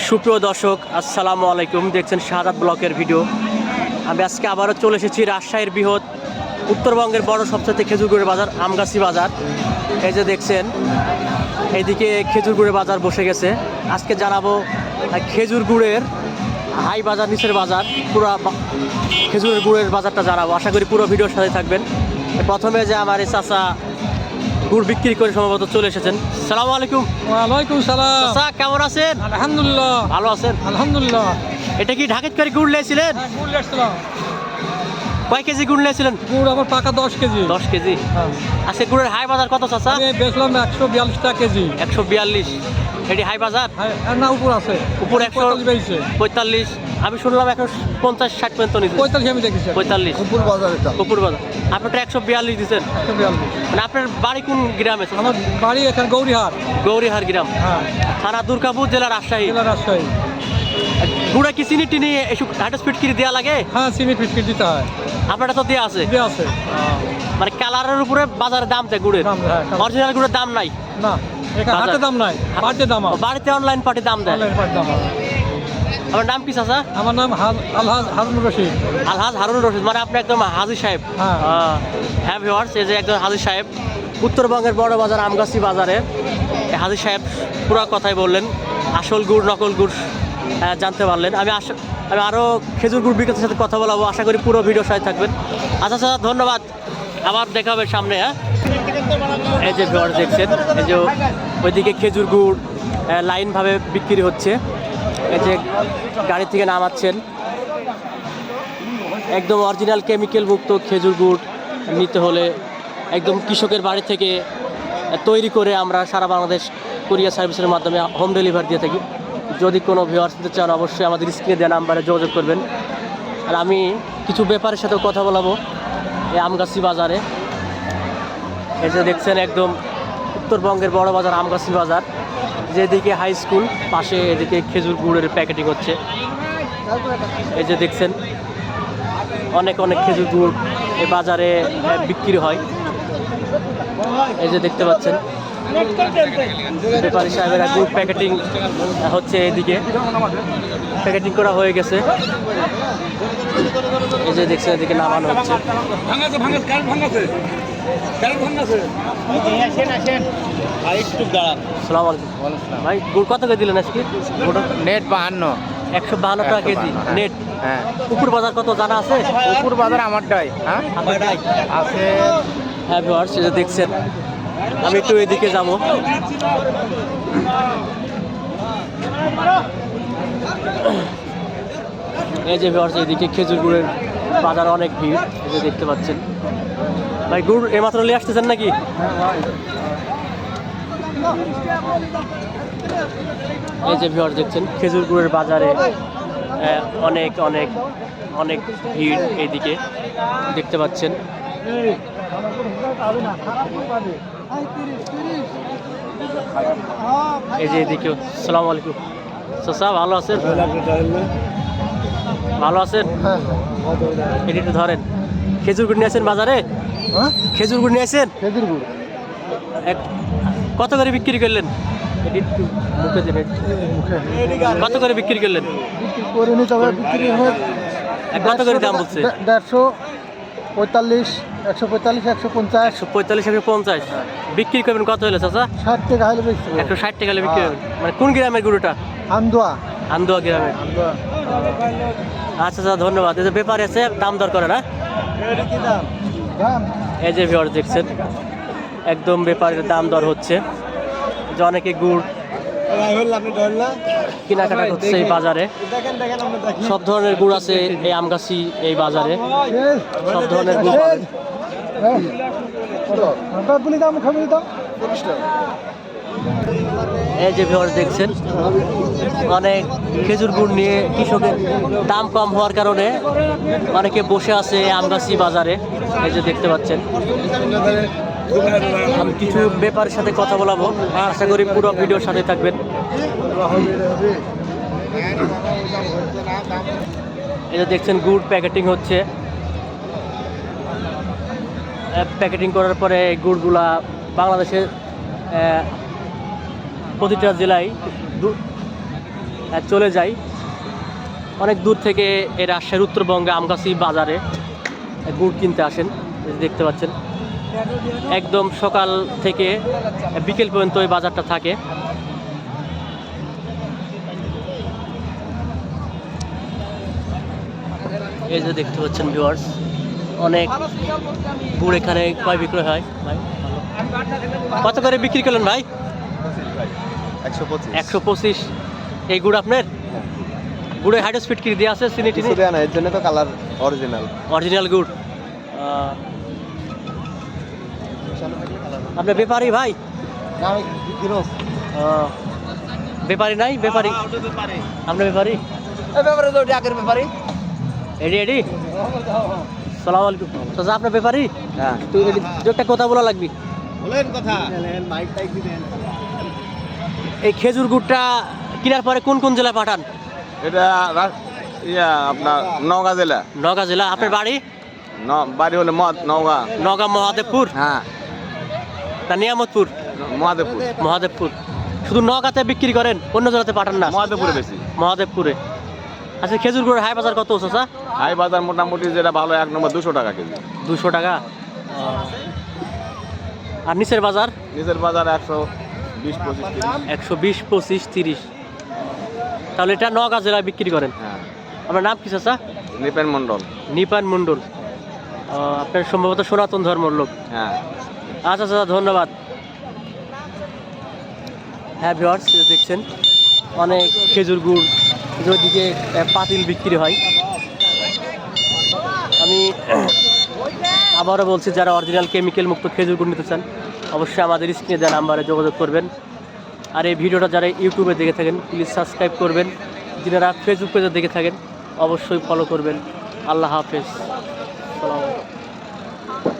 সুপ্রিয় দর্শক, আসসালামু আলাইকুম। দেখছেন শাহাদাত ব্লকের ভিডিও। আমি আজকে আবারও চলে এসেছি রাজশাহীর বৃহৎ উত্তরবঙ্গের বড় সবচেয়ে খেজুর গুড়ের বাজার আমগাছি বাজার। এই যে দেখছেন, এইদিকে খেজুর গুড়ের বাজার বসে গেছে। আজকে জানাবো খেজুর গুড়ের হাই বাজার, নিচের বাজার, পুরো খেজুরের গুড়ের বাজারটা জানাবো। আশা করি পুরো ভিডিওর সাথে থাকবেন। প্রথমে যে আমার এই চাচা গুড় বিক্রি করে সম্ভবত চলে এসেছেন। সালামু আলাইকুম। ওয়ালাইকুম সালাম। চাচা কেমন আছেন? আলহামদুলিল্লাহ ভালো আছেন? আলহামদুলিল্লাহ। এটা কি ঢাকাত করে গুড় নিয়েছিলেন? গুড় লেছিলাম। কয় কেজি গুড় নিয়েছিলেন? গুড় আমার পাকা 10 কেজি। 10 কেজি। হ্যাঁ। আজকে গুড়ের হাই বাজার কত চাচা? আমি বেচলাম 142 টাকা কেজি। 142। এটি হাই বাজার? হ্যাঁ, না উপর আছে। উপর 145। আমি শুনলাম 150-60 পর্যন্ত নিয়েছে। 45 আমি দেখেছি। 45 উপর বাজার এটা। উপর বাজার। আপনি 142 দিচ্ছেন। 142। মানে আপনার বাড়ি কোন গ্রামে? আমার বাড়ি এখানে গৌরীহাট। গৌরীহাট গ্রাম। হ্যাঁ। থানা দুর্গাপুর, জেলা রাজশাহী। জেলা রাজশাহী। গুড়া কি চিনি টিনি এসব হাটের স্পিড কি দেওয়া লাগে? হ্যাঁ, চিনি ফিটকিট দিতে হয়। আপনারা তো দেওয়া আছে? দেওয়া আছে। মানে কালারের উপরে বাজারে দাম দেয় গুড়ের? অরিজিনাল গুড়ের দাম নাই? না, এখানে হাটে দাম নাই, বাড়িতে দাম আছে। বাড়িতে অনলাইন পার্টি দাম দেয়? অনলাইন পার্টি দাম আছে। আমার নাম কি চাচা? আমার নাম আলহাজ হারুন রশিদ। আলহাজ হারুন রশিদ, মানে আপনি একদম হাজী সাহেব। হ্যাঁ। হ্যাঁ ভিউয়ার্স, এই যে একজন হাজী সাহেব উত্তরবঙ্গের বড় বাজার আমগাছি বাজারে। এই হাজী সাহেব পুরো কথাই বললেন, আসল গুড় নকল গুড় জানতে পারলেন। আমি আরও খেজুর গুড় বিক্রেতার সাথে কথা বলাবো। আশা করি পুরো ভিডিওর সাথে থাকবেন। আচ্ছা স্যার, ধন্যবাদ। আবার দেখা হবে সামনে। হ্যাঁ, এই যে ভিউয়ার্স দেখছেন, এই যে ওইদিকে খেজুর গুড় লাইনভাবে বিক্রি হচ্ছে। এই যে গাড়ি থেকে নামাচ্ছেন, একদম অরিজিনাল কেমিক্যাল মুক্ত খেজুর গুড় নিতে হলে একদম কৃষকের বাড়ি থেকে তৈরি করে আমরা সারা বাংলাদেশ কুরিয়ার সার্ভিসের মাধ্যমে হোম ডেলিভারি দিয়ে থাকি। যদি কোনো ভিউয়ার্স দিতে চান, অবশ্যই আমাদের স্ক্রিনে দেওয়া নাম্বারে যোগাযোগ করবেন। আর আমি কিছু ব্যাপারের সাথেও কথা বলাবো এই আমগাছি বাজারে। এই যে দেখছেন, একদম উত্তরবঙ্গের বড় বাজার আমগাছি বাজার। যেদিকে হাই স্কুল, পাশে এদিকে খেজুর গুড়ের প্যাকেটিং হচ্ছে। এই যে দেখছেন, অনেক অনেক খেজুর গুড় এই বাজারে বিক্রি হয়। এই যে দেখতে পাচ্ছেন, ব্যাপারী সাহেবেরা গুড় প্যাকেটিং হচ্ছে, এদিকে প্যাকেটিং করা হয়ে গেছে। এই যে দেখছেন, এদিকে নামানো হচ্ছে। আসসালামু আলাইকুম ভাই, গুড় কত করে দিলেন আজকে? নেট 52। 152 টাকা কেজি নেট। হ্যাঁ, উপর বাজার কত জানা আছে? উপর বাজার আমারটাই। হ্যাঁ আপনারটাই আছে। হ্যাঁ ভিউয়ার্স, এই যে দেখছেন, আমি একটু এদিকে যাব। এই যে ভিউয়ার্স, এদিকে খেজুর গুড়ের বাজার অনেক ভিড়। এই যে দেখতে পাচ্ছেন ভাই, গুড় এইমাত্র নিয়ে আসতেছেন নাকি? এই যে ভিউয়ার্স দেখছেন, খেজুর গুড়ের বাজারে অনেক অনেক অনেক ভিড় এইদিকে দেখতে পাচ্ছেন। এই যে এদিকে। আসসালামু আলাইকুম চাচা, ভালো আছেন? ভালো আছেন? এটি একটু ধরেন। খেজুর গুড় নিয়েছেন বাজারে? খেজুর গুড় নিয়েছেন? খেজুর গুড় কত করে বিক্রি করলেন? এটি একটু মুখে দেবেন। কত করে বিক্রি করলেন? করে নি, তবে বিক্রি হয় কত করে দাম বলছে? 145, 145, 150। 145, 150 বিক্রি করবেন। কত হলো চাচা? 60 টাকা হলে বেচতে হবে। 160 টাকা হলে বিক্রি করবেন। মানে কোন গ্রামের গুড়টা? আন্দোয়া। আন্দোয়া গ্রামের। আচ্ছা আচ্ছা, ধন্যবাদ। এই যে ব্যাপারী আছে, দাম দর করে না? এই যে ভিউয়ার্স দেখছেন, একদম ব্যাপারের দাম দর হচ্ছে। যে অনেকে গুড় কেনাকাটা করছে এই বাজারে। সব ধরনের গুড় আছে এই আমগাছি এই বাজারে, সব ধরনের গুড় পাবেন। এই যে ভিউয়ার্স দেখছেন, অনেক খেজুর গুড় নিয়ে কৃষকের দাম কম হওয়ার কারণে অনেকে বসে আছে এই আমগাছি বাজারে। এই যে দেখতে পাচ্ছেন, আমি কিছু ব্যাপারের সাথে কথা বলাবো। আশা করি পুরো ভিডিওর সাথে থাকবেন। এই যে দেখছেন, গুড় প্যাকেটিং হচ্ছে। প্যাকেটিং করার পরে গুড়গুলা বাংলাদেশের প্রতিটা জেলায় চলে যাই। অনেক দূর থেকে এই রাজশাহীর উত্তরবঙ্গে আমগাছি বাজারে গুড় কিনতে আসেন, এই যে দেখতে পাচ্ছেন। একদম সকাল থেকে বিকেল পর্যন্ত এই বাজারটা থাকে। এই যে দেখতে পাচ্ছেন ভিউয়ার্স, অনেক গুড় এখানে ক্রয় বিক্রয় হয়। ভাই কত করে বিক্রি করলেন ভাই? 125। এই গুড় আপনার? গুড়ে হাইড্রোস্পিড কি দিয়ে আছে? চিনি টিনি দেয়া না, এর জন্য তো কালার অরিজিনাল। অরিজিনাল গুড়। আপনার ব্যাপারী ভাই? না আমি গৃহস্থ। ব্যাপারী নাই? ব্যাপারী আপনার ব্যাপারী? ব্যাপারে তো ডাকের ব্যাপারে। এডি এডি সালাম আলাইকুম। চাচা আপনার ব্যাপারী? হ্যাঁ, তুই এডি দু একটা কথা বলা লাগবি। বলেন কথা। মাইক টাইক দিবেন। এই খেজুর গুড়টা কেনার পরে কোন কোন জেলায় পাঠান? এটা আপনার নওগাঁ জেলা। নওগাঁ জেলা। আপনার বাড়ি? বাড়ি হলে নওগাঁ। নওগাঁ মহাদেবপুর হ্যাঁ, না নিয়ামতপুর? মহাদেবপুর। মহাদেবপুর। শুধু নওগাঁতে বিক্রি করেন, অন্য জেলাতে পাঠান না? মহাদেবপুরে বেশি। মহাদেবপুরে। আচ্ছা, খেজুর গুড়ের হাই বাজার কত চাচা? হাই বাজার মোটামুটি যেটা ভালো 1 নম্বর 200 টাকা কেজি। 200 টাকা। আর নিচের বাজার? নিচের বাজার 120, 25, 30। 120, 25, 30। তাহলে এটা নওগাঁ জেলায় বিক্রি করেন। হ্যাঁ, আপনার নাম কি চাচা? নিপেন মন্ডল। নিপান মণ্ডল। আপনার সম্ভবত সনাতন ধর্মের লোক। হ্যাঁ, আচ্ছা চাচা, ধন্যবাদ। হ্যাঁ ভিউয়ার্স, দেখছেন অনেক খেজুর গুড় যেদিকে পাতিল বিক্রি হয়। আমি আবারও বলছি, যারা অরিজিনাল কেমিক্যাল মুক্ত খেজুর গুড় নিতে চান অবশ্যই আমাদের স্ক্রিনে দেওয়া নাম্বারে যোগাযোগ করবেন। আর এই ভিডিওটা যারা ইউটিউবে দেখে থাকেন প্লিজ সাবস্ক্রাইব করবেন। যারা ফেসবুক পেজে দেখে থাকেন অবশ্যই ফলো করবেন। আল্লাহ হাফেজ। আসসালামু আলাইকুম।